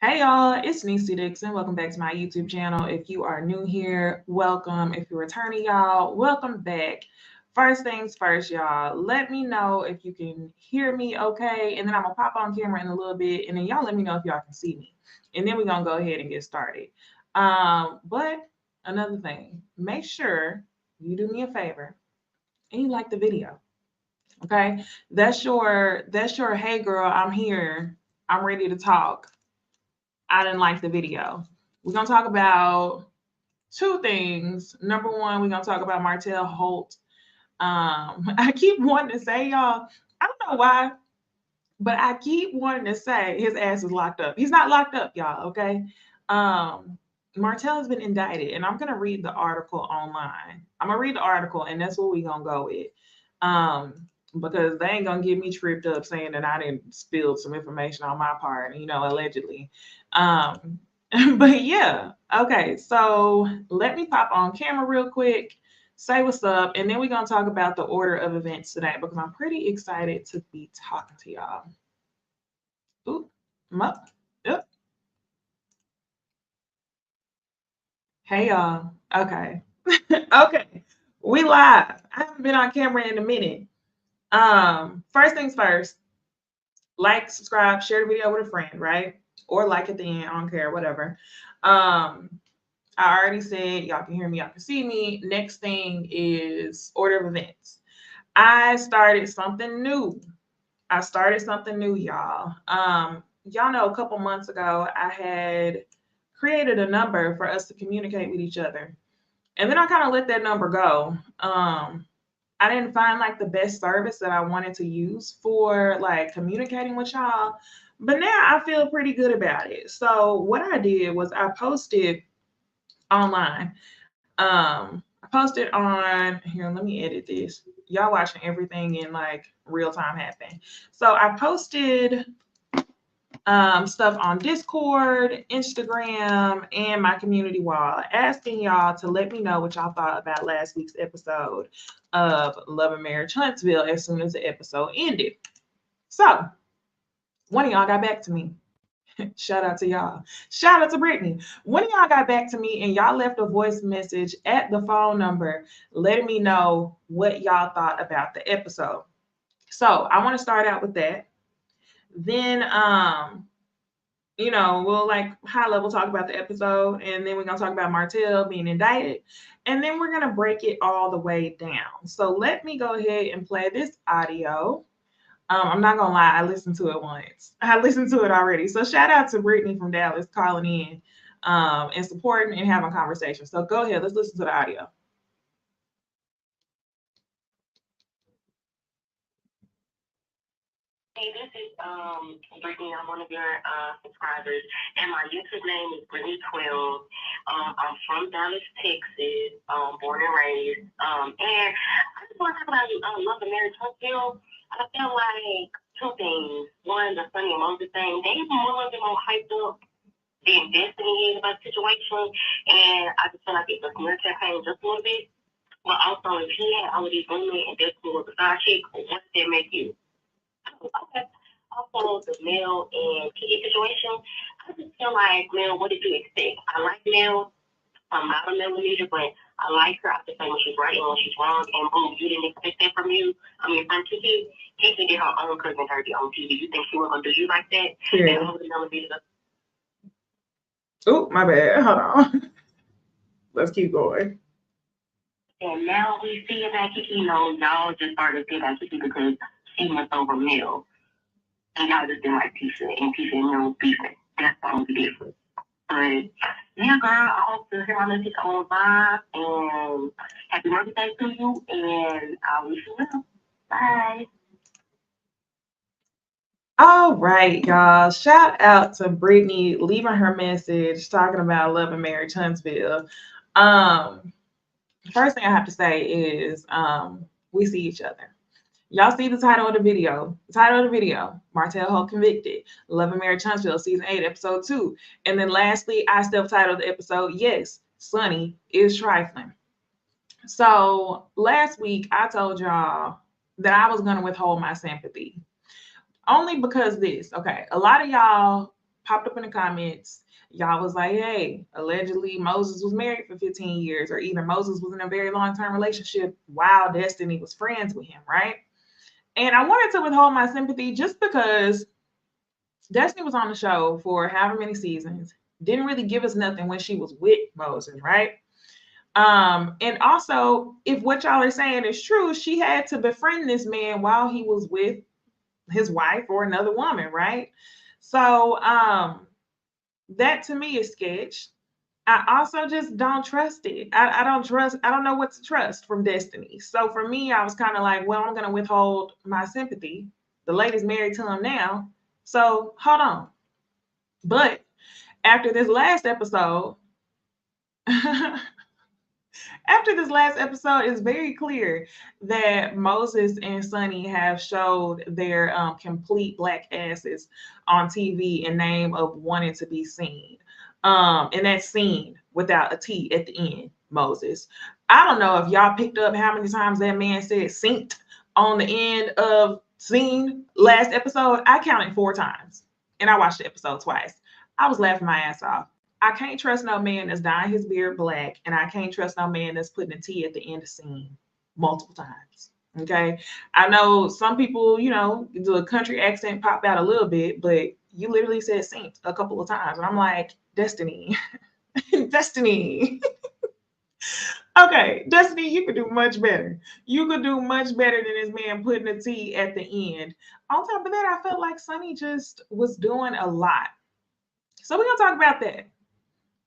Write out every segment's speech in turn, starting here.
Hey y'all, it's Necey Dixon. Welcome back to my YouTube channel. If you are new here, welcome. If you're returning, y'all, welcome back. First things first, y'all, let me know if you can hear me okay. And then I'm gonna pop on camera in a little bit, and then y'all let me know if y'all can see me. And then we're gonna go ahead and get started. But another thing, make sure you do me a favor and you like the video. Okay. That's your hey girl, I'm here. I'm ready to talk. I didn't like the video. We're gonna talk about two things. Number one, we're gonna talk about Martel Holt. I keep wanting to say, y'all, I don't know why, but I keep wanting to say his ass is locked up. He's not locked up, y'all. Okay. Um, Martell has been indicted, and I'm gonna read the article online. I'm gonna read the article, and that's what we're gonna go with. Because they ain't gonna get me tripped up saying that I didn't spill some information on my part, allegedly. Um, but yeah, okay. So let me pop on camera real quick, say what's up, and then we're gonna talk about the order of events today because I'm pretty excited to be talking to y'all. Ooh, I'm up. Yep. Hey y'all. Okay. Okay. We live. I haven't been on camera in a minute. First things first, like, subscribe, share the video with a friend, right? Or like at the end, I don't care, whatever. Um, I already said y'all can hear me, y'all can see me. Next thing is order of events. I started something new. Y'all. Y'all know a couple months ago I had created a number for us to communicate with each other. And then I kind of let that number go. I didn't find like the best service that I wanted to use for like communicating with y'all. But now I feel pretty good about it. So what I did was I posted online. I posted on here. Let me edit this. Y'all watching everything in like real time happen. So I posted stuff on Discord, Instagram, and my community wall, asking y'all to let me know what y'all thought about last week's episode of Love and Marriage Huntsville as soon as the episode ended. So one of y'all got back to me. Shout out to y'all. Shout out to Brittany. One of y'all got back to me and y'all left a voice message at the phone number letting me know what y'all thought about the episode. So I want to start out with that. Then we'll like high level talk about the episode, and then we're gonna talk about Martell being indicted, and then we're gonna break it all the way down. So let me go ahead and play this audio. I'm not gonna lie, I listened to it once. I listened to it already. So shout out to Brittany from Dallas calling in and supporting and having conversations. So go ahead, let's listen to the audio. Hey, this is Brittany. I'm one of your subscribers, and my YouTube name is Brittany12. I'm from Dallas, Texas, born and raised. And I just want to talk about Love and Marriage Huntsville. I feel like two things. One, the Sunni and Moses thing. They more a little bit more hyped up than Destiny is about the situation, and I just feel like it's a smear campaign just a little bit. But also, if he had all of these women and Destiny was a side chick, what does that make you? Okay. Also, the Mel and Kiki situation, I just feel like, Mel, what did you expect? I like Mel. I'm not a millimeter, but I like her. I just say when she's right and when she's wrong. And boom, you didn't expect that from you. I mean, from Kiki. Kiki did her own cousin dirty on TV. You think she was going to do you like that? Yeah. And the millimeter. Oh, my bad. Hold on. Let's keep going. And now we see that Kiki, y'all just started to think about Kiki because she went over Mel. And y'all just didn't like Tisha, and Tisha and Mel beefing. That's the only difference. But yeah, girl, I hope to hear my message on vibe, and happy birthday to you, and I wish you well. Bye. All right, y'all. Shout out to Brittany leaving her message talking about Love and Marriage Huntsville. First thing I have to say is we see each other. Y'all see the title of the video. The title of the video, Martel Holt convicted. Love and Marriage Huntsville, season 8, episode 2. And then lastly, I self-titled the episode, yes, Sunni is trifling. So last week, I told y'all that I was going to withhold my sympathy. Only because this, okay, a lot of y'all popped up in the comments. Y'all was like, hey, allegedly Moses was married for 15 years, or either Moses was in a very long-term relationship while Destiny was friends with him, right? And I wanted to withhold my sympathy just because Destiny was on the show for however many seasons, didn't really give us nothing when she was with Moses, right? And also, if what y'all are saying is true, she had to befriend this man while he was with his wife or another woman, right? So that to me is sketch. I also just don't trust it. I don't know what to trust from Destiny. So for me, I was kind of like, well, I'm going to withhold my sympathy. The lady's married to him now. So hold on. But after this last episode, it's very clear that Moses and Sunni have showed their complete black asses on TV in name of wanting to be seen. And that's seen without a T at the end, Moses. I don't know if y'all picked up how many times that man said synced on the end of seen last episode. I counted 4 times and I watched the episode twice. I was laughing my ass off. I can't trust no man that's dyeing his beard black, and I can't trust no man that's putting a T at the end of scene multiple times. Okay. I know some people, the country accent popped out a little bit, but you literally said synced a couple of times. And I'm like, Destiny. Destiny. Okay, Destiny, you could do much better. You could do much better than this man putting a T at the end. On top of that, I felt like Sunni just was doing a lot. So we're going to talk about that.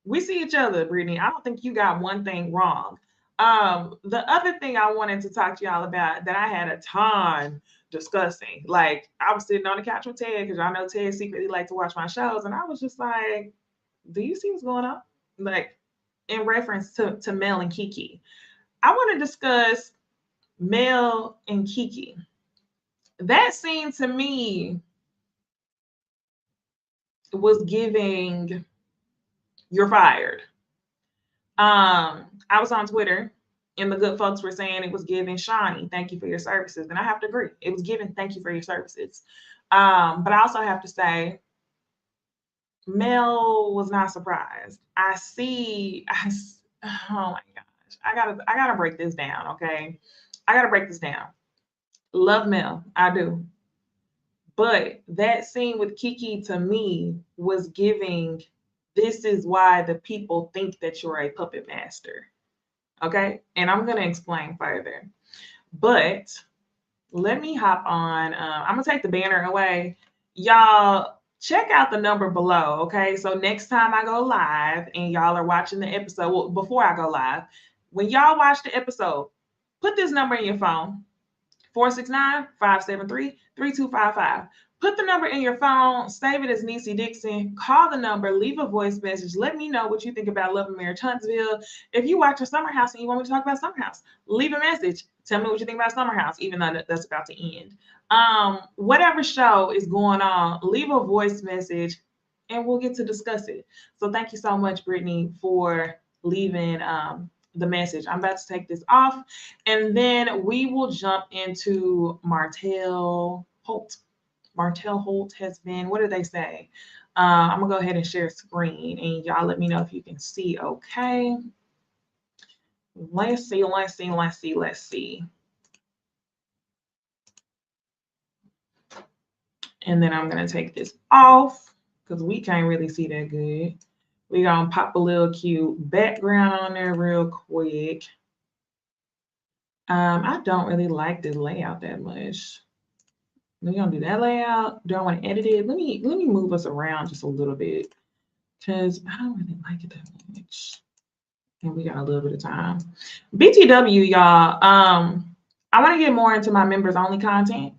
We see each other, Brittany. I don't think you got one thing wrong. The other thing I wanted to talk to y'all about that I had a ton discussing, like I was sitting on the couch with Ted, because y'all know Ted secretly like to watch my shows, and I was just like, do you see what's going on? Like, in reference to Mel and Kiki. I want to discuss Mel and Kiki. That scene to me was giving, you're fired. I was on Twitter and the good folks were saying it was giving Shawnee, thank you for your services. And I have to agree. It was giving thank you for your services. But I also have to say, Mel was not surprised. Oh my gosh. I gotta break this down, okay? I gotta break this down. Love Mel, I do. But that scene with Kiki to me was giving, this is why the people think that you're a puppet master. Okay. And I'm going to explain further. But let me hop on. I'm going to take the banner away. Y'all, check out the number below. Okay. So next time I go live and y'all are watching the episode, well, before I go live, when y'all watch the episode, put this number in your phone. 469-573-3255. Put the number in your phone, save it as Necey Dixon, call the number, leave a voice message. Let me know what you think about Love and Marriage Huntsville. If you watch a Summer House and you want me to talk about Summer House, leave a message. Tell me what you think about Summer House, even though that's about to end. Whatever show is going on, leave a voice message and we'll get to discuss it. So thank you so much, Brittany, for leaving the message. I'm about to take this off and then we will jump into Martel Holt. Martel Holt has been, what do they say? I'm gonna go ahead and share screen and y'all let me know if you can see okay. Let's see. And then I'm gonna take this off because we can't really see that good. We're gonna pop a little cute background on there real quick. I don't really like this layout that much. We're gonna do that layout. Do I want to edit it? Let me move us around just a little bit because I don't really like it that much. And we got a little bit of time. BTW, y'all. I want to get more into my members only content.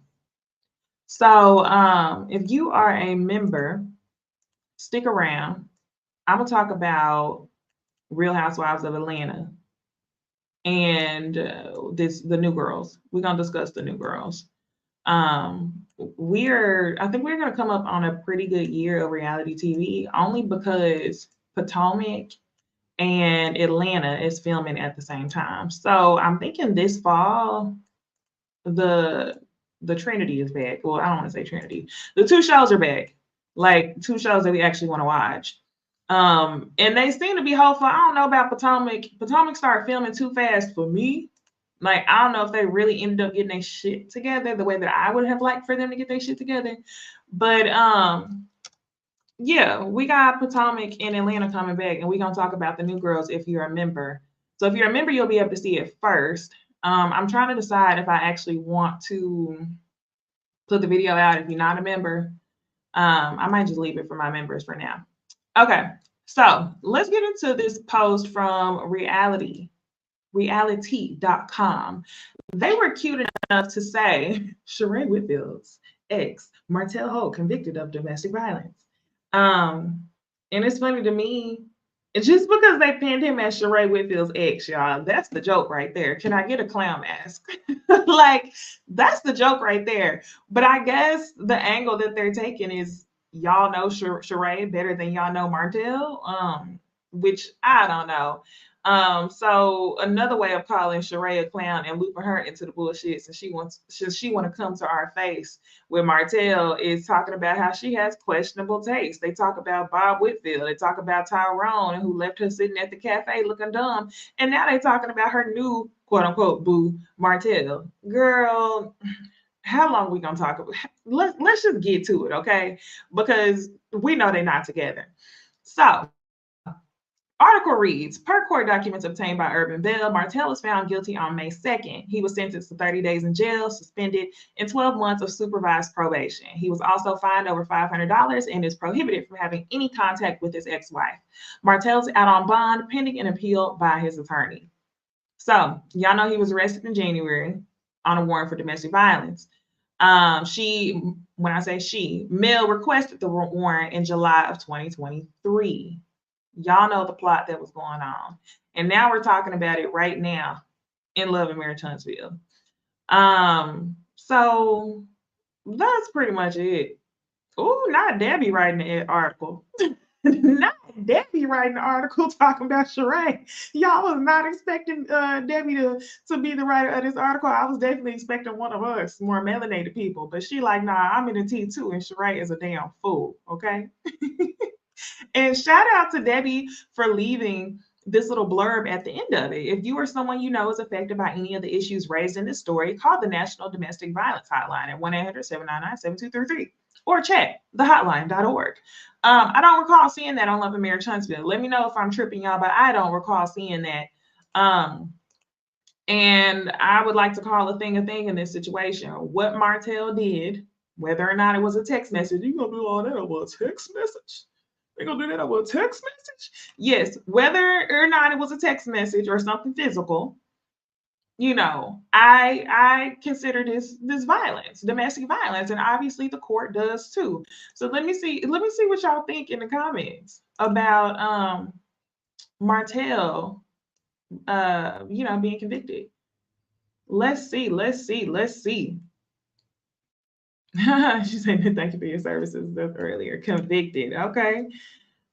So if you are a member, stick around. I'm gonna talk about Real Housewives of Atlanta and the new girls. We're gonna discuss the new girls. I think we're gonna come up on a pretty good year of reality TV, only because Potomac and Atlanta is filming at the same time. So I'm thinking this fall, the Trinity is back. Well, I don't want to say Trinity. The 2 shows are back. Like 2 shows that we actually want to watch. And they seem to be hopeful. I don't know about Potomac. Potomac started filming too fast for me. Like, I don't know if they really ended up getting their shit together the way that I would have liked for them to get their shit together. But yeah, we got Potomac and Atlanta coming back, and we're gonna talk about the new girls if you're a member. So if you're a member, you'll be able to see it first. I'm trying to decide if I actually want to put the video out if you're not a member. I might just leave it for my members for now. Okay, so let's get into this post from reality.com. They were cute enough to say Sheree Whitfield's ex, Martel Holt, convicted of domestic violence. And it's funny to me, it's just because they pinned him as Sheree Whitfield's ex, y'all. That's the joke right there. Can I get a clown mask? Like, that's the joke right there. But I guess the angle that they're taking is y'all know Sheree better than y'all know Martell, which I don't know. So another way of calling Sheree a clown and looping her into the bullshit, and she want to come to our face with Martell, is talking about how she has questionable taste. They talk about Bob Whitfield, they talk about Tyrone, who left her sitting at the cafe looking dumb, and now they're talking about her new quote unquote boo, Martell. Girl, how long we gonna talk about? Let's just get to it, okay? Because we know they're not together. So article reads, per court documents obtained by Urban Bell, Martell was found guilty on May 2nd. He was sentenced to 30 days in jail, suspended, and 12 months of supervised probation. He was also fined over $500 and is prohibited from having any contact with his ex-wife. Martell's out on bond pending an appeal by his attorney. So y'all know he was arrested in January on a warrant for domestic violence. When I say she, Mel requested the warrant in July of 2023. Y'all know the plot that was going on. And now we're talking about it right now in Love and Marriage Huntsville. So that's pretty much it. Oh, not Debbie writing the article. Not Debbie writing the article talking about Sheree. Y'all was not expecting Debbie to be the writer of this article. I was definitely expecting one of us, more melanated people. But she like, nah, I'm in the T too, and Sheree is a damn fool, okay? And shout out to Debbie for leaving this little blurb at the end of it. If you or someone you know is affected by any of the issues raised in this story, call the National Domestic Violence Hotline at 1-800-799-7233 or check thehotline.org. I don't recall seeing that on Love and Marriage Huntsville. Let me know if I'm tripping, y'all, but I don't recall seeing that. And I would like to call a thing in this situation. What Martell did, whether or not it was a text message, you gonna do all that over a text message? They're gonna do that over a text message? Yes, whether or not it was a text message or something physical, you know, I consider this violence, domestic violence, and obviously the court does too. So let me see what y'all think in the comments about Martell being convicted. Let's see. She said thank you for your services earlier. Convicted. Okay.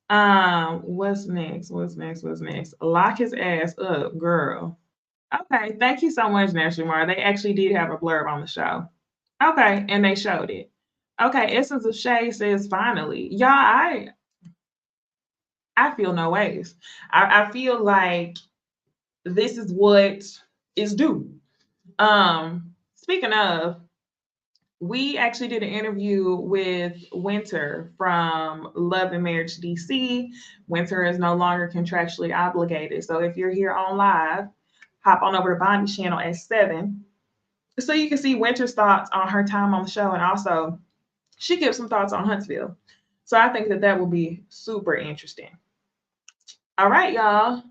What's next? Lock his ass up, girl. Okay, thank you so much, National Mar. They actually did have a blurb on the show. Okay, and they showed it. Okay, Essence of Shay says finally. Y'all, I feel no ways. I feel like this is what is due. Speaking of, we actually did an interview with Winter from Love and Marriage DC. Winter is no longer contractually obligated. So if you're here on live, hop on over to Bonnie's channel at 7 so you can see Winter's thoughts on her time on the show. And also she gives some thoughts on Huntsville. So I think that will be super interesting. All right, y'all.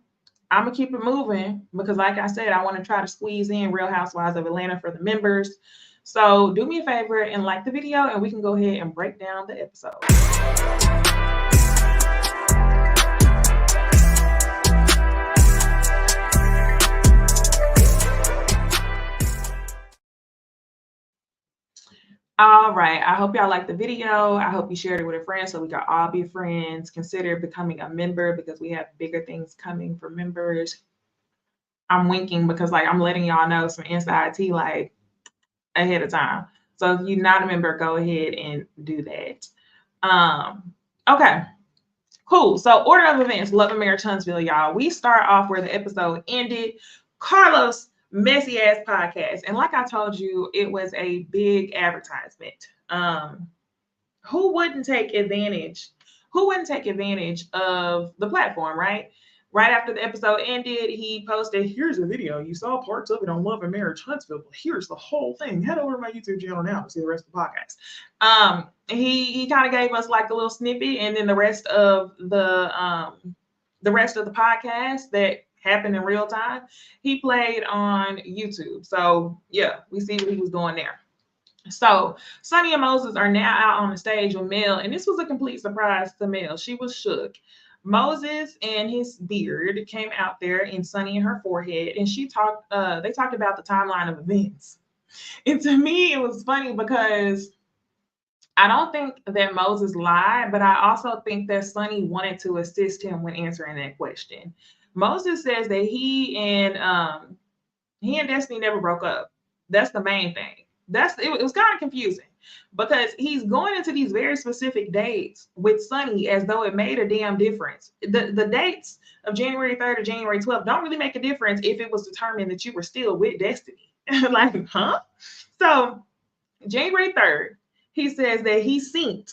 I'm going to keep it moving because like I said, I want to try to squeeze in Real Housewives of Atlanta for the members. So do me a favor and like the video and we can go ahead and break down the episode. All right. I hope y'all liked the video. I hope you shared it with a friend so we can all be friends. Consider becoming a member because we have bigger things coming for members. I'm winking because I'm letting y'all know some inside tea ahead of time. So if you're not a member, go ahead and do that. Okay, cool. So order of events, Love and Marriage Huntsville, y'all. We start off where the episode ended. Carlos messy ass podcast. And like I told you, it was a big advertisement. Who wouldn't take advantage? Who wouldn't take advantage of the platform, right? Right after the episode ended, he posted, here's a video. You saw parts of it on Love and Marriage Huntsville, but here's the whole thing. Head over to my YouTube channel now to see the rest of the podcast. He kind of gave us like a little snippet, and then the rest of the podcast that happened in real time, he played on YouTube. So yeah, we see what he was doing there. So Sunni and Moses are now out on the stage with Mel, and this was a complete surprise to Mel. She was shook. Moses and his beard came out there, and Sunni and her forehead, and she talked. They talked about the timeline of events, and to me, it was funny because I don't think that Moses lied, but I also think that Sunni wanted to assist him when answering that question. Moses says that he and Destiny never broke up. That's the main thing. It was kind of confusing because he's going into these very specific dates with Sunni as though it made a damn difference. The dates of January 3rd to January 12th don't really make a difference if it was determined that you were still with Destiny. Like, huh? So January 3rd, he says that he synced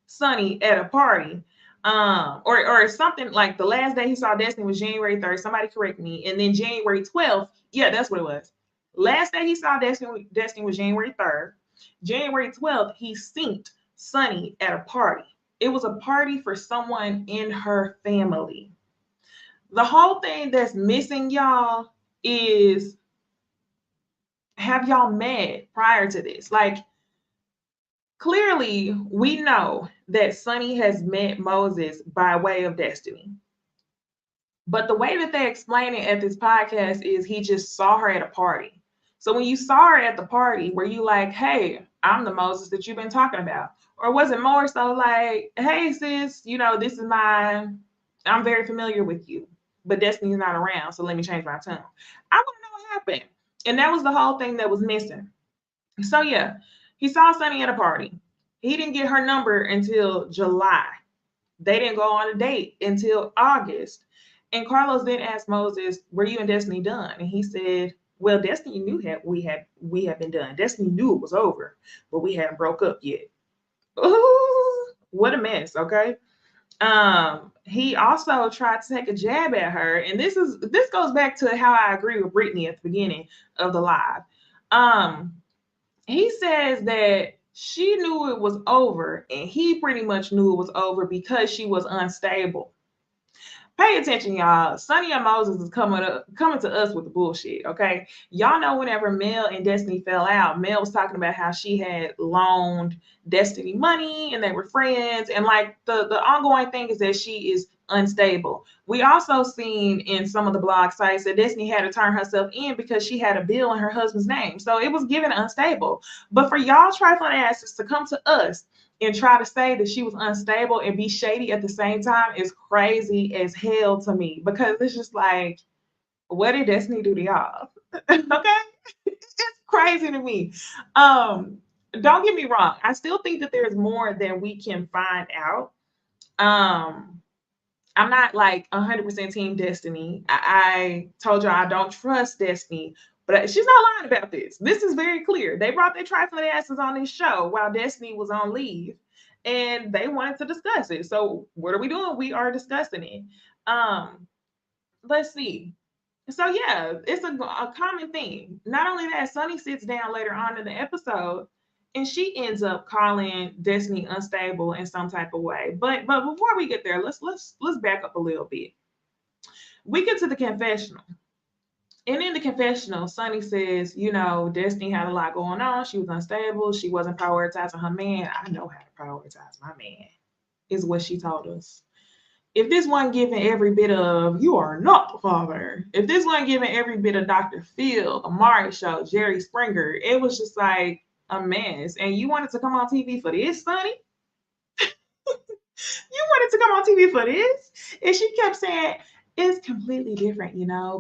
Sunni at a party. Or something like the last day he saw Destiny was January 3rd. Somebody correct me. And then January 12th, yeah, that's what it was. Last day he saw Destiny was January 3rd. January 12th, he synced Sunni at a party. It was a party for someone in her family. The whole thing that's missing, y'all, is have y'all met prior to this? Like, clearly, we know that Sunni has met Moses by way of Destiny. But the way that they explain it at this podcast is he just saw her at a party. So when you saw her at the party, were you like, hey, I'm the Moses that you've been talking about? Or was it more so like, hey, sis, this is I'm very familiar with you, but Destiny's not around, so let me change my tune. I want to know what happened. And that was the whole thing that was missing. So yeah, he saw Sunni at a party. He didn't get her number until July. They didn't go on a date until August. And Carlos then asked Moses, were you and Destiny done? And he said, well, Destiny knew we had been done. Destiny knew it was over, but we hadn't broke up yet. Ooh, what a mess, okay? He also tried to take a jab at her, and this goes back to how I agree with Brittany at the beginning of the live. He says that she knew it was over, and he pretty much knew it was over because she was unstable. Pay attention, y'all. Sunni and Moses is coming to us with the bullshit, okay? Y'all know whenever Mel and Destiny fell out, Mel was talking about how she had loaned Destiny money and they were friends. And like the ongoing thing is that she is unstable. We also seen in some of the blog sites that Destiny had to turn herself in because she had a bill in her husband's name. So it was given unstable. But for y'all trifling asses to come to us and try to say that she was unstable and be shady at the same time is crazy as hell to me, because it's just like, what did Destiny do to y'all? Okay, it's crazy to me. Don't get me wrong, I still think that there's more than we can find out. I'm not like 100% team Destiny. I told y'all I don't trust Destiny, but she's not lying about this. This is very clear. They brought their trifling asses on this show while Destiny was on leave, and they wanted to discuss it. So what are we doing? We are discussing it. Let's see. So yeah, it's a common thing. Not only that, Sunni sits down later on in the episode, and she ends up calling Destiny unstable in some type of way. But before we get there, let's back up a little bit. We get to the confessional. And in the confessional, Sunni says, Destiny had a lot going on. She was unstable. She wasn't prioritizing her man. I know how to prioritize my man, is what she told us. If this wasn't given every bit of "you are not the father," if this wasn't given every bit of Dr. Phil, the Mari Show, Jerry Springer, it was just like a mess. And you wanted to come on TV for this, Sunni? You wanted to come on TV for this? And she kept saying, it's completely different,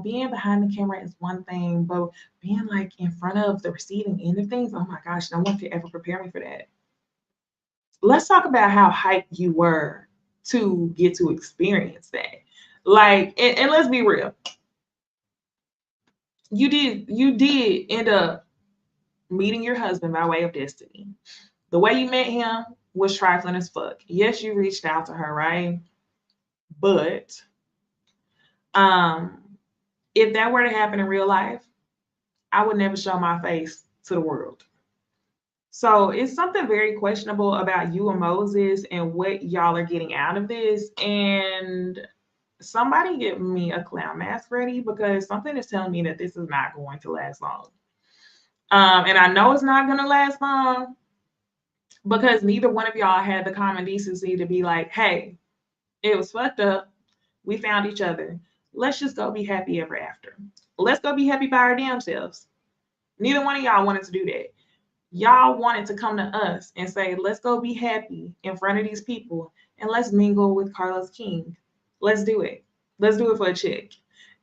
being behind the camera is one thing, but being like in front of the receiving end of things, oh my gosh, no one could ever prepare me for that. let's talk about how hyped you were to get to experience that. Like, and let's be real, you did end up meeting your husband by way of destiny. The way you met him was trifling as fuck. Yes, you reached out to her, right? But um, if that were to happen in real life, I would never show my face to the world. So it's something very questionable about you and Moses and what y'all are getting out of this. And somebody get me a clown mask ready because something is telling me that this is not going to last long. And I know it's not going to last long because neither one of y'all had the common decency to be like, hey, it was fucked up. We found each other. Let's just go be happy ever after. Let's go be happy by our damn selves. Neither one of y'all wanted to do that. Y'all wanted to come to us and say, let's go be happy in front of these people and let's mingle with Carlos King. Let's do it. Let's do it for a check.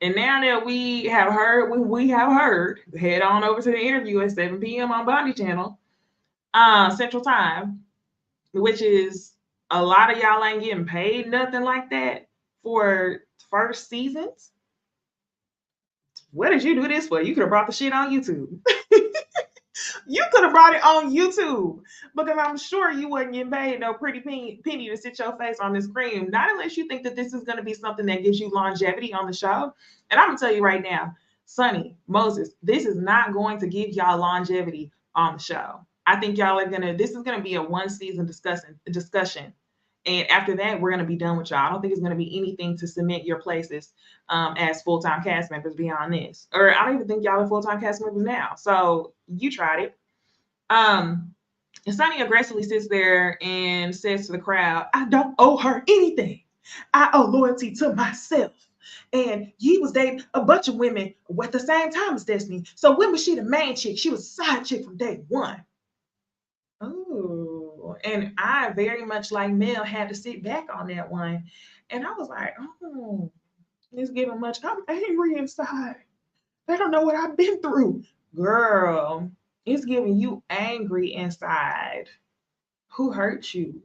And now that we have heard, head on over to the interview at 7 p.m. on Bondi Channel, Central Time, which is a lot of y'all ain't getting paid nothing like that for first seasons. What did you do this for? You could have brought the shit on YouTube. You could have brought it on YouTube because I'm sure you wasn't getting paid no pretty penny to sit your face on the screen. Not unless you think that this is going to be something that gives you longevity on the show. And I'm going to tell you right now, Sunni, Moses, this is not going to give y'all longevity on the show. I think y'all are this is going to be a one season discussion. And after that, we're going to be done with y'all. I don't think it's going to be anything to cement your places as full-time cast members beyond this. Or I don't even think y'all are full-time cast members now. So you tried it. And Sunni aggressively sits there and says to the crowd, I don't owe her anything. I owe loyalty to myself. And he was dating a bunch of women at the same time as Destiny. So when was she the main chick? She was a side chick from day one. Oh, and I very much like Mel had to sit back on that one. And I was like, oh, it's giving much. I'm angry inside. They don't know what I've been through. Girl, it's giving you angry inside. Who hurt you?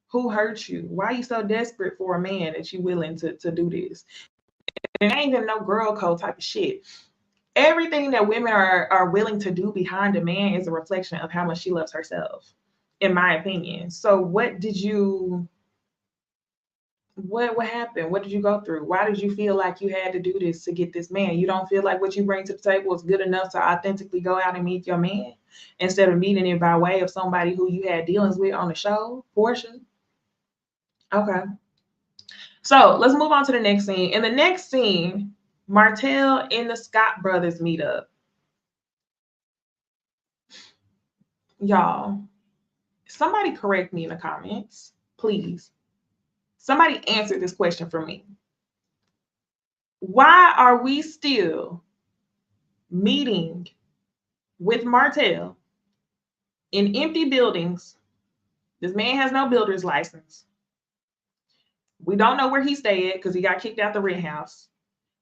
Who hurt you? Why are you so desperate for a man that you're willing to do this? It ain't even no girl code type of shit. Everything that women are willing to do behind a man is a reflection of how much she loves herself, in my opinion. So what happened? What did you go through? Why did you feel like you had to do this to get this man? You don't feel like what you bring to the table is good enough to authentically go out and meet your man instead of meeting it by way of somebody who you had dealings with on the show, Portia? Okay. So let's move on to the next scene. In the next scene, Martell and the Scott brothers meet up. Y'all, somebody correct me in the comments, please. Somebody answer this question for me. Why are we still meeting with Martell in empty buildings? This man has no builder's license. We don't know where he stayed because he got kicked out the rent house.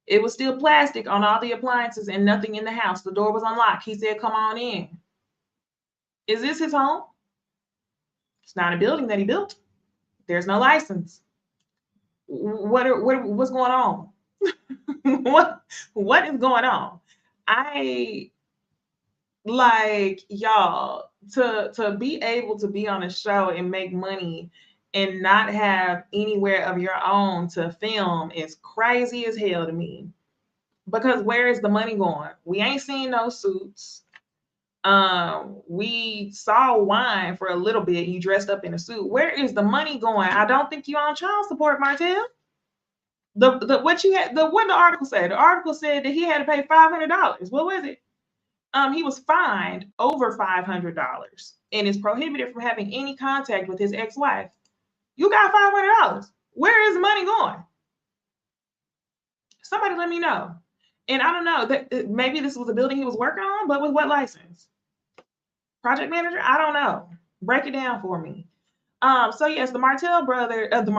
It was still plastic on all the appliances and nothing in the house. The door was unlocked. He said, come on in. Is this his home? It's not a building that he built. There's no license. What's going on? what is going on? I like y'all to be able to be on a show and make money and not have anywhere of your own to film is crazy as hell to me. Because where is the money going? We ain't seen no suits. We saw wine for a little bit. You dressed up in a suit. Where is the money going? I don't think you on child support, Martell. What the article said? The article said that he had to pay $500. What was it? He was fined over $500 and is prohibited from having any contact with his ex-wife. You got $500. Where is the money going? Somebody let me know. And I don't know that maybe this was a building he was working on, but with what license? Project manager? I don't know. Break it down for me. So yes, the Martel brothers, the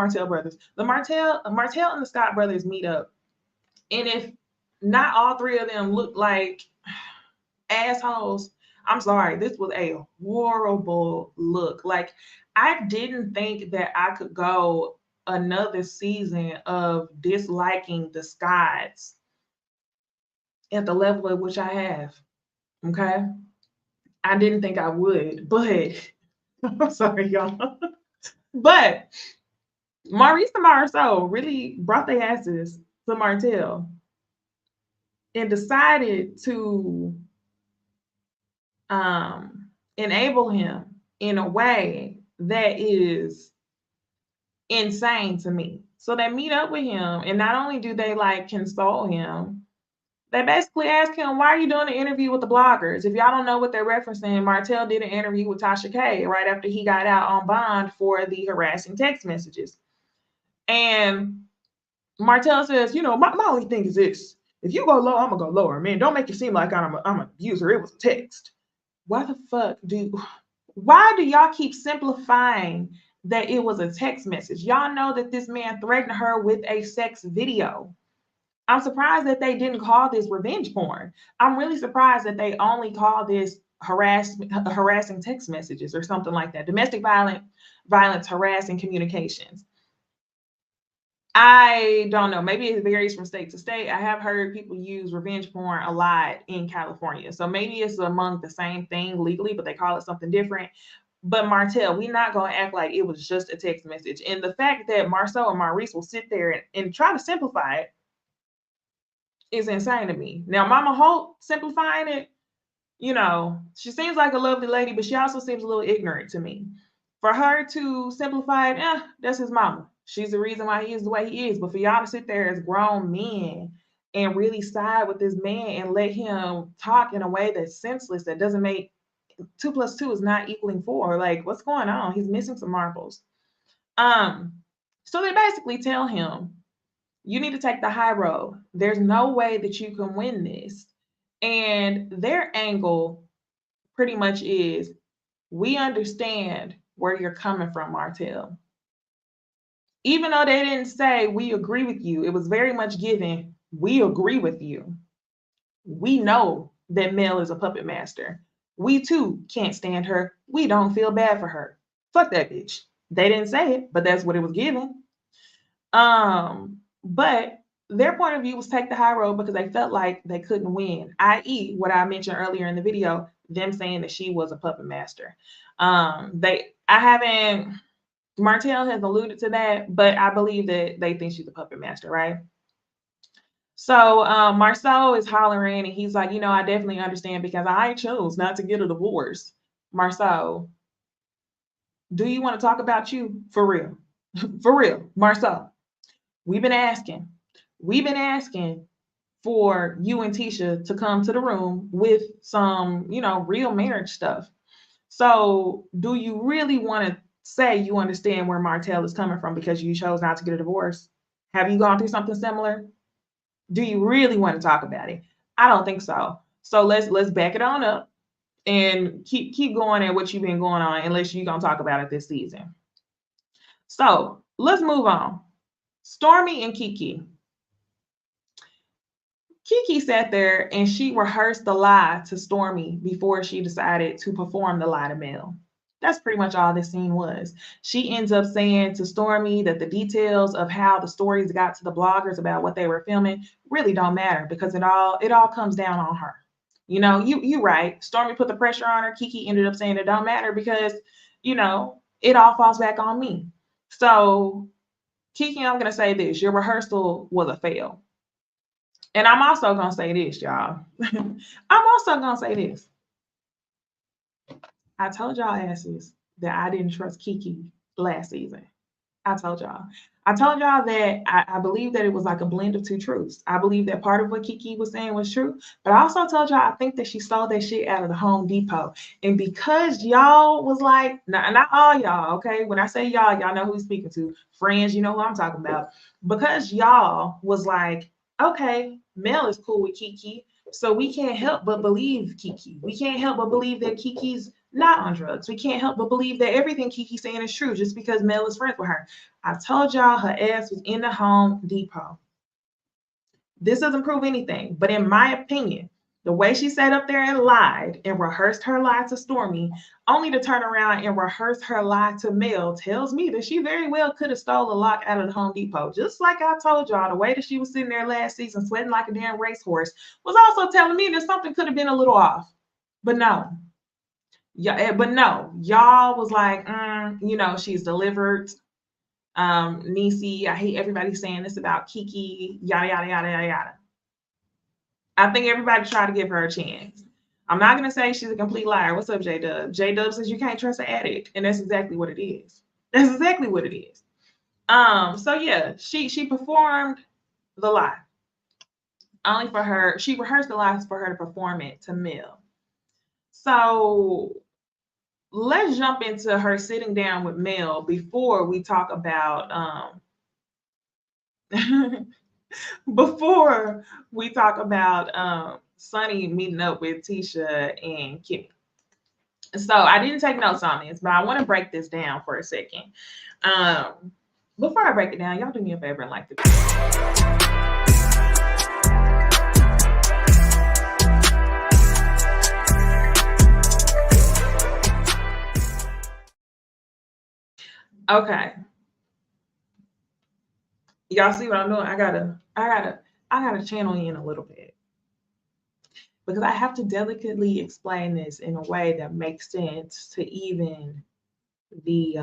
Martel and the Scott brothers meet up. And if not all three of them look like assholes, I'm sorry, this was a horrible look. Like, I didn't think that I could go another season of disliking the Scotts at the level at which I have. Okay. I didn't think I would, but I'm sorry, y'all. But Maurice and Marceau really brought their asses to Martel and decided to enable him in a way that is insane to me. So they meet up with him, and not only do they like console him, they basically ask him, why are you doing an interview with the bloggers? If y'all don't know what they're referencing, Martel did an interview with Tasha K right after he got out on bond for the harassing text messages. And Martel says, my only thing is this. If you go low, I'm going to go lower. Man, don't make it seem like I'm an abuser. It was a text. Why do y'all keep simplifying that it was a text message? Y'all know that this man threatened her with a sex video. I'm surprised that they didn't call this revenge porn. I'm really surprised that they only call this harassing text messages or something like that. Domestic violence, harassing communications. I don't know. Maybe it varies from state to state. I have heard people use revenge porn a lot in California. So maybe it's among the same thing legally, but they call it something different. But Martel, we're not going to act like it was just a text message. And the fact that Marceau and Maurice will sit there and try to simplify it is insane to me. Now, Mama Holt simplifying it, she seems like a lovely lady, but she also seems a little ignorant to me. For her to simplify it, that's his mama. She's the reason why he is the way he is. But for y'all to sit there as grown men and really side with this man and let him talk in a way that's senseless, that doesn't make 2 + 2 is not equaling 4. Like, what's going on? He's missing some marbles. So they basically tell him, you need to take the high road. There's no way that you can win this. And their angle pretty much is, we understand where you're coming from, Martel. Even though they didn't say, we agree with you, it was very much given, we agree with you. We know that Mel is a puppet master. We too can't stand her. We don't feel bad for her. Fuck that bitch. They didn't say it, but that's what it was given. But their point of view was take the high road because they felt like they couldn't win, i.e. what I mentioned earlier in the video, them saying that she was a puppet master. Martel has alluded to that, but I believe that they think she's a puppet master, right? So Marceau is hollering and he's like, I definitely understand because I chose not to get a divorce. Marceau, do you want to talk about you? For real? For real, Marceau. We've been asking for you and Tisha to come to the room with some, real marriage stuff. So do you really want to say you understand where Martel is coming from because you chose not to get a divorce? Have you gone through something similar? Do you really want to talk about it? I don't think so. So let's back it on up and keep going at what you've been going on unless you're going to talk about it this season. So let's move on. Stormy and Kiki. Kiki sat there and she rehearsed the lie to Stormy before she decided to perform the lie to Mel. That's pretty much all this scene was. She ends up saying to Stormy that the details of how the stories got to the bloggers about what they were filming really don't matter because it all comes down on her. You right. Stormy put the pressure on her. Kiki ended up saying it don't matter because, it all falls back on me. So Kiki, I'm going to say this. Your rehearsal was a fail. And I'm also going to say this, y'all. I'm also going to say this. I told y'all asses that I didn't trust Kiki last season. I told y'all that I believe that it was like a blend of two truths. I believe that part of what Kiki was saying was true, but I also told y'all I think that she stole that shit out of the Home Depot. And because y'all was like, not all y'all, okay? When I say y'all know who he's speaking to. Friends, you know who I'm talking about. Because y'all was like, okay, Mel is cool with Kiki, so we can't help but believe Kiki. We can't help but believe that Kiki's not on drugs. We can't help but believe that everything Kiki's saying is true just because Mel is friends with her. I told y'all her ass was in the Home Depot. This doesn't prove anything, but in my opinion, The way she sat up there and lied and rehearsed her lie to Stormy, only to turn around and rehearse her lie to Mel, tells me that she very well could have stole a lock out of the Home Depot. Just like I told y'all, the way that she was sitting there last season sweating like a damn racehorse was also telling me that something could have been a little off. But no. Yeah, but no, y'all was like, she's delivered. Necey, I hate everybody saying this about Kiki, yada, yada, yada, yada, yada. I think everybody tried to give her a chance. I'm not going to say she's a complete liar. What's up, J-Dub? J-Dub says you can't trust an addict, and that's exactly what it is. That's exactly what it is. So yeah, she performed the lie. Only for her, she rehearsed the lies for her to perform it to Mel. So let's jump into her sitting down with Mel before we talk about before we talk about Sunni meeting up with Tisha and Kimmy. So I didn't take notes on this, but I want to break this down for a second. Before I break it down, y'all do me a favor and like the video. Okay. Y'all see what I'm doing? I gotta channel in a little bit, because I have to delicately explain this in a way that makes sense to even the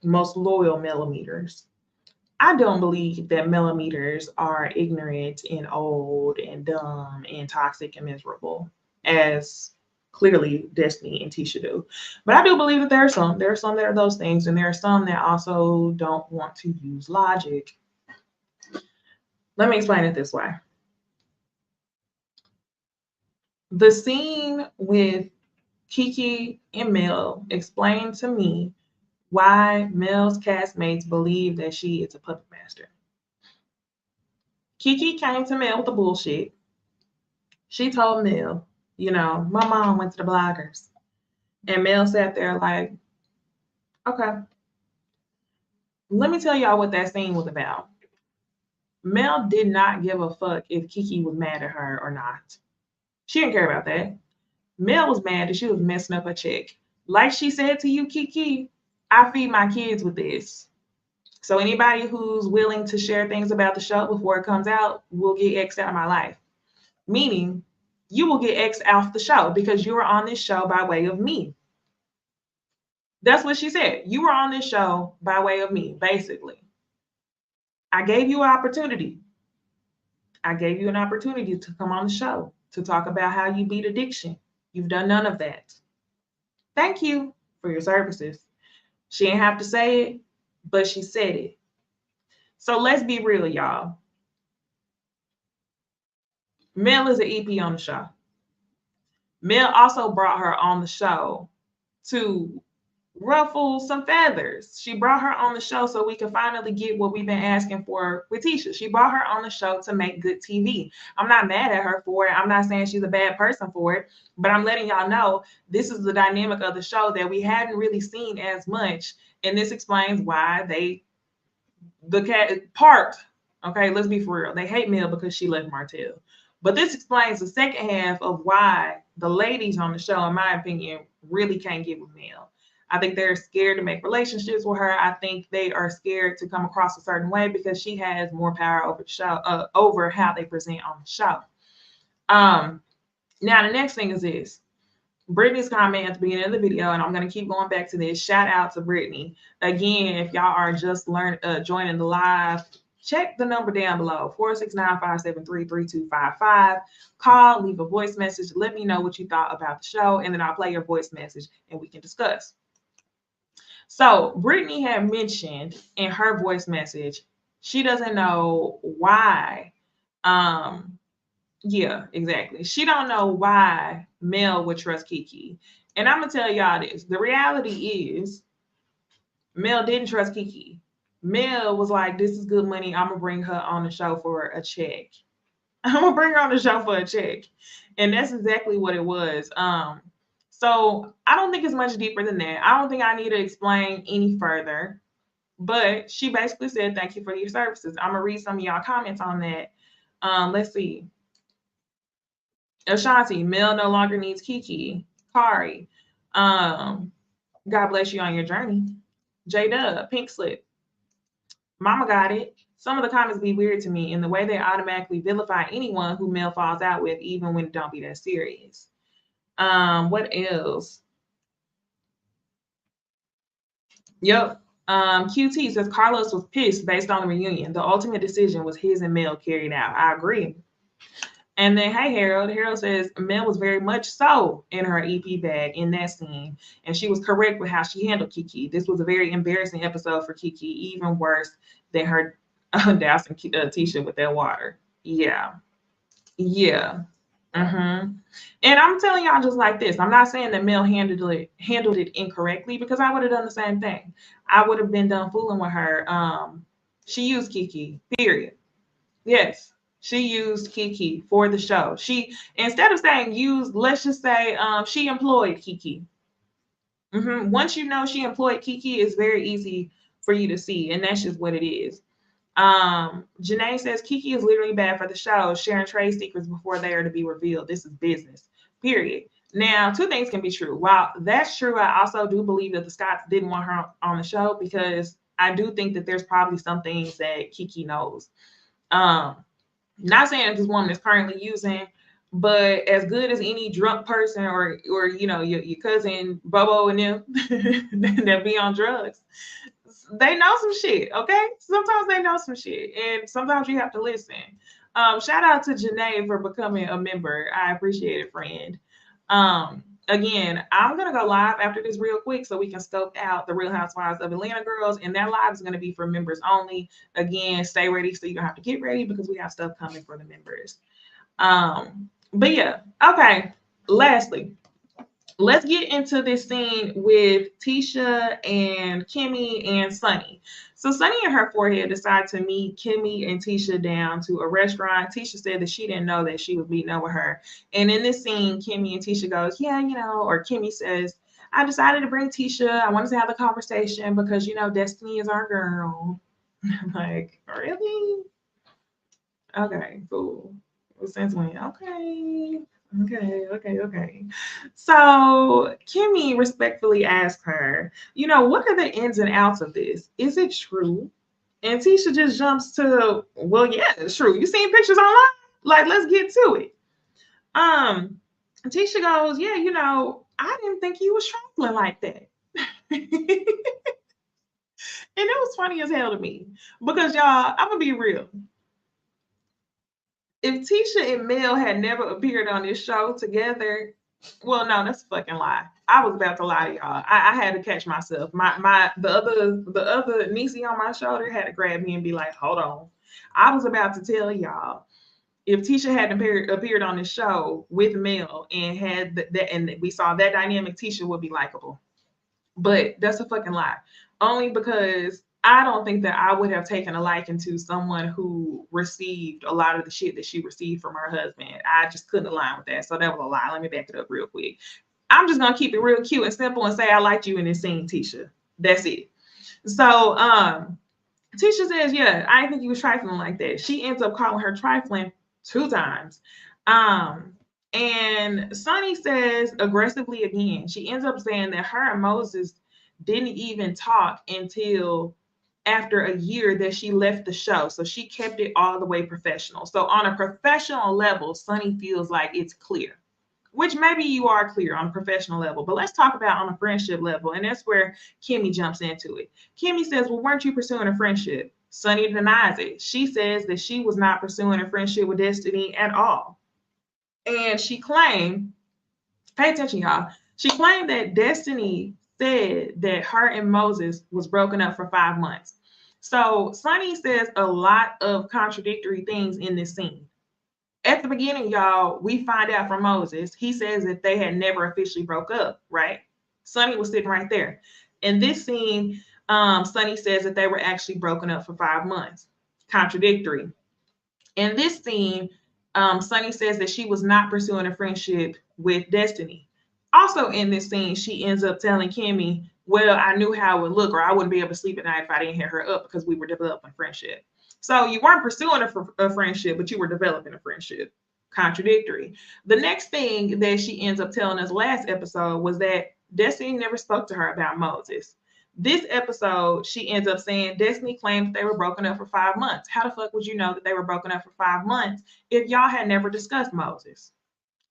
most loyal millimeters. I don't believe that millimeters are ignorant and old and dumb and toxic and miserable, as clearly Destiny and Tisha do. But I do believe that there are some that are those things, and there are some that also don't want to use logic. Let me explain it this way. The scene with Kiki and Mel explained to me why Mel's castmates believe that she is a puppet master. Kiki came to Mel with the bullshit. She told Mel, my mom went to the bloggers. And Mel sat there like, okay. Let me tell y'all what that scene was about. Mel did not give a fuck if Kiki was mad at her or not. She didn't care about that. Mel was mad that she was messing up her check. Like she said to you, Kiki, I feed my kids with this. So anybody who's willing to share things about the show before it comes out will get X'd out of my life. Meaning, you will get X'd off the show because you were on this show by way of me. That's what she said. You were on this show by way of me, basically. I gave you an opportunity. I gave you an opportunity to come on the show to talk about how you beat addiction. You've done none of that. Thank you for your services. She didn't have to say it, but she said it. So let's be real, y'all. Mel is an EP on the show. Mel also brought her on the show to ruffle some feathers. She brought her on the show so we could finally get what we've been asking for with Tisha. She brought her on the show to make good TV. I'm not mad at her for it. I'm not saying she's a bad person for it, but I'm letting y'all know this is the dynamic of the show that we hadn't really seen as much. And this explains why okay, let's be for real. They hate Mel because she left Martel. But this explains the second half of why the ladies on the show, in my opinion, really can't get with Mel. I think they're scared to make relationships with her. I think they are scared to come across a certain way because she has more power over the show, over how they present on the show. Now, the next thing is this. Brittany's comment at the beginning of the video, and I'm going to keep going back to this. Shout out to Brittany. Again, if y'all are just joining the live, check the number down below, 469-573-3255. Call, leave a voice message. Let me know what you thought about the show, and then I'll play your voice message, and we can discuss. So Brittany had mentioned in her voice message, she doesn't know why. Yeah, exactly. She don't know why Mel would trust Kiki. And I'm going to tell y'all this. The reality is Mel didn't trust Kiki. Mel was like, this is good money. I'm going to bring her on the show for a check. I'm going to bring her on the show for a check. And that's exactly what it was. So I don't think it's much deeper than that. I don't think I need to explain any further. But she basically said, thank you for your services. I'm going to read some of y'all comments on that. Let's see. Ashanti, Mel no longer needs Kiki. Kari, God bless you on your journey. J Dub, Pink Slip, Mama got it. Some of the comments be weird to me in the way they automatically vilify anyone who Mel falls out with, even when it don't be that serious. What else? Yep. QT says Carlos was pissed based on the reunion. The ultimate decision was his and Mel carried out. I agree. And then, hey, Harold. Harold says Mel was very much so in her EP bag in that scene. And she was correct with how she handled Kiki. This was a very embarrassing episode for Kiki, even worse than her dousing Tisha with that water. Yeah. Yeah. Mm-hmm. And I'm telling y'all just like this. I'm not saying that Mel handled it incorrectly, because I would have done the same thing. I would have been done fooling with her. She used Kiki, period. Yes, she used Kiki for the show. She, instead of saying used, let's just say she employed Kiki. Once you know she employed Kiki, it's very easy for you to see, and that's just what it is. Janae says Kiki is literally bad for the show, sharing trade secrets before they are to be revealed. This is business, period. Now, two things can be true. While that's true, I also do believe that the Scots didn't want her on the show, because I do think that there's probably some things that Kiki knows. Not saying that this woman is currently using, but as good as any drunk person, or you know, your cousin Bobo and them that be on drugs, they know some shit. Okay, sometimes they know some shit, and sometimes you have to listen. Shout out to Janae for becoming a member. I appreciate it, friend. Again, I'm gonna go live after this real quick so we can scope out the Real Housewives of Atlanta girls, and that live is gonna be for members only. Again, stay ready so you don't have to get ready, because we have stuff coming for the members. But yeah, okay. Lastly, let's get into this scene with Tisha and Kimmy and Sunni. So Sunni and her forehead decide to meet Kimmy and Tisha down to a restaurant. Tisha said that she didn't know that she was meeting up with her. And in this scene, Kimmy and Tisha goes, yeah, you know, or Kimmy says, I decided to bring Tisha. I wanted to have the conversation because, you know, Destiny is our girl. I'm like, really? Okay, cool. Since when? Okay. So Kimmy respectfully asked her, you know, what are the ins and outs of this? Is it true? And Tisha just jumps to, well, yeah, it's true. You seen pictures online? Like, let's get to it. Tisha goes, yeah, you know, I didn't think you was trifling like that. And it was funny as hell to me, because y'all, I'm gonna be real. If Tisha and Mel had never appeared on this show together, well, no, that's a fucking lie. I was about to lie to y'all. I had to catch myself. The other Necey on my shoulder had to grab me and be like, hold on. I was about to tell y'all, if Tisha hadn't appeared on this show with Mel and had that, and we saw that dynamic, Tisha would be likable. But that's a fucking lie. Only because I don't think that I would have taken a liking to someone who received a lot of the shit that she received from her husband. I just couldn't align with that. So that was a lie. Let me back it up real quick. I'm just gonna keep it real cute and simple and say I liked you in this scene, Tisha. That's it. So Tisha says, yeah, I didn't think you was trifling like that. She ends up calling her trifling 2 times. And Sunni says aggressively again, she ends up saying that her and Moses didn't even talk until after a year that she left the show. So she kept it all the way professional. So on a professional level, Sunni feels like it's clear, which maybe you are clear on a professional level, but let's talk about on a friendship level. And that's where Kimmy jumps into it. Kimmy says, well, weren't you pursuing a friendship? Sunni denies it. She says that she was not pursuing a friendship with Destiny at all. And she claimed, pay attention, y'all. She claimed that Destiny said that her and Moses was broken up for 5 months. So Sunni says a lot of contradictory things in this scene. At the beginning, y'all, we find out from Moses, he says that they had never officially broke up, right? Sunni was sitting right there. In this scene, Sunni says that they were actually broken up for 5 months. Contradictory. In this scene, Sunni says that she was not pursuing a friendship with Destiny. Also in this scene, she ends up telling Kimmy, well, I knew how it would look, or I wouldn't be able to sleep at night if I didn't hit her up, because we were developing friendship. So you weren't pursuing a friendship, but you were developing a friendship. Contradictory. The next thing that she ends up telling us last episode was that Destiny never spoke to her about Moses. This episode, she ends up saying Destiny claims they were broken up for 5 months. How the fuck would you know that they were broken up for 5 months if y'all had never discussed Moses?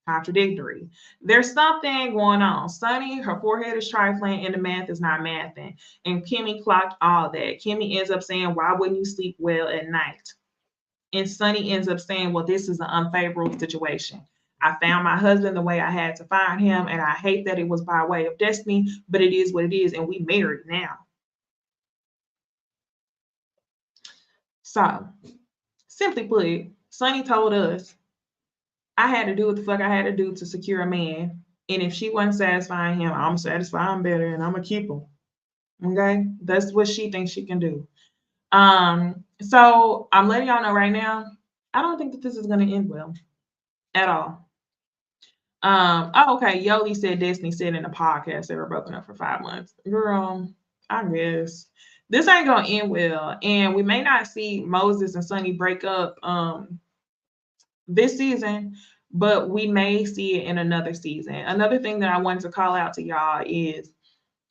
Contradictory. There's something going on. Sunni, her forehead is trifling and the math is not mathing. And Kimmy clocked all that. Kimmy ends up saying, why wouldn't you sleep well at night? And Sunni ends up saying, well, this is an unfavorable situation. I found my husband the way I had to find him, and I hate that it was by way of destiny, but it is what it is, and we married now. So, simply put, Sunni told us, I had to do what the fuck I had to do to secure a man, and if she wasn't satisfying him, I'm satisfy him better, and I'm gonna keep him. Okay, that's what she thinks she can do. So I'm letting y'all know right now, I don't think that this is gonna end well at all. Oh, okay. Yoli said Destiny said in a podcast they were broken up for 5 months. Girl, I guess this ain't gonna end well, and we may not see Moses and Sunni break up this season, but we may see it in another season. Another thing that I wanted to call out to y'all is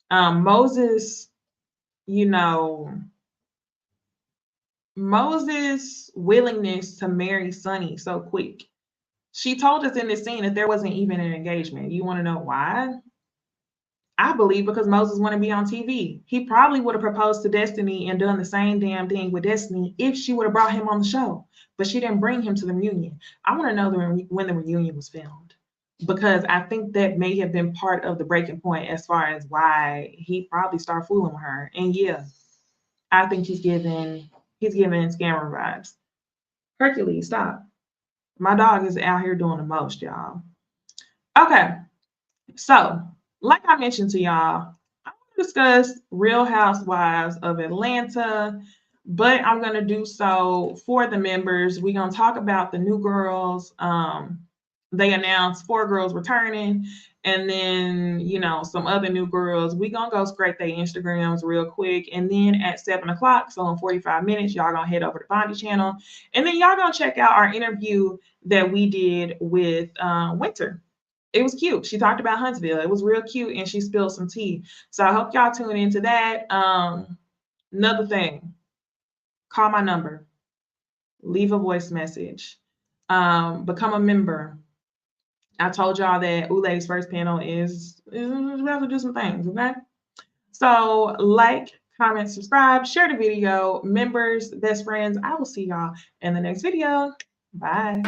Moses, Moses' willingness to marry Sunni so quick. She told us in this scene that there wasn't even an engagement. You want to know why? I believe because Moses wanted to be on TV. He probably would have proposed to Destiny and done the same damn thing with Destiny if she would have brought him on the show. But she didn't bring him to the reunion. I want to know when the reunion was filmed, because I think that may have been part of the breaking point as far as why he probably started fooling with her. And yeah, I think he's giving scammer vibes. Hercules, stop. My dog is out here doing the most, y'all. Okay, so like I mentioned to y'all, I'm going to discuss Real Housewives of Atlanta, but I'm going to do so for the members. We're going to talk about the new girls. They announced 4 girls returning, and then, some other new girls. We're going to go scrape their Instagrams real quick. And then at 7 o'clock, so in 45 minutes, y'all going to head over to Bondi channel. And then y'all going to check out our interview that we did with Winter. It was cute. She talked about Huntsville. It was real cute, and she spilled some tea. So I hope y'all tune into that. Another thing, call my number, leave a voice message, become a member. I told y'all that Ule's first panel is about to do some things, okay? So like, comment, subscribe, share the video. Members, best friends, I will see y'all in the next video. Bye.